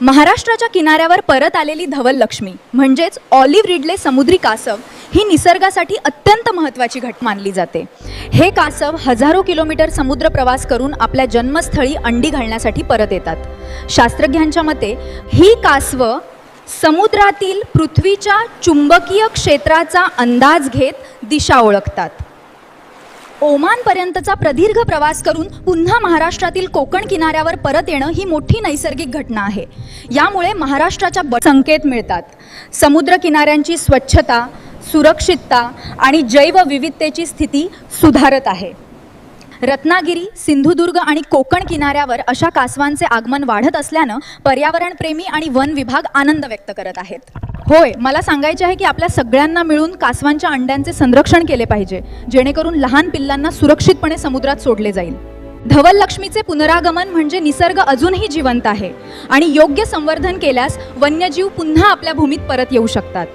महाराष्ट्राच्या किनाऱ्यावर परत आलेली धवल लक्ष्मी म्हणजेच ऑलिव्ह रिडले समुद्री कासव ही निसर्गासाठी अत्यंत महत्त्वाची घटना मानली जाते। हे कासव हजारो किलोमीटर समुद्र प्रवास करून आपल्या जन्मस्थळी अंडी घालण्यासाठी परत येतात। शास्त्रज्ञांच्या मते ही कासव समुद्रातील पृथ्वीच्या चुंबकीय क्षेत्राचा अंदाज घेत दिशा ओळखतात। ओमानपर्यंतचा प्रदीर्घ प्रवास करून पुन्हा महाराष्ट्रातील कोकण किनाऱ्यावर परत येणं ही मोठी नैसर्गिक घटना आहे। यामुळे महाराष्ट्राच्या संकेत मिळतात। समुद्र किनाऱ्यांची स्वच्छता, सुरक्षितता आणि जैवविविधतेची स्थिती सुधारत आहे। रत्नागिरी, सिंधुदुर्ग आणि कोकण किनाऱ्यावर अशा कासवांचे आगमन वाढत असल्यानं पर्यावरणप्रेमी आणि वन विभाग आनंद व्यक्त करत आहेत। होय, मला सांगायचे आहे की आपल्या सगळ्यांना मिळून कासवांच्या अंड्यांचे संरक्षण केले पाहिजे, जेणेकरून लहान पिल्लांना सुरक्षितपणे समुद्रात सोडले जाईल। धवल लक्ष्मीचे पुनरागमन म्हणजे निसर्ग अजूनही जिवंत आहे आणि योग्य संवर्धन केल्यास वन्यजीव पुन्हा आपल्या भूमीत परत येऊ शकतात।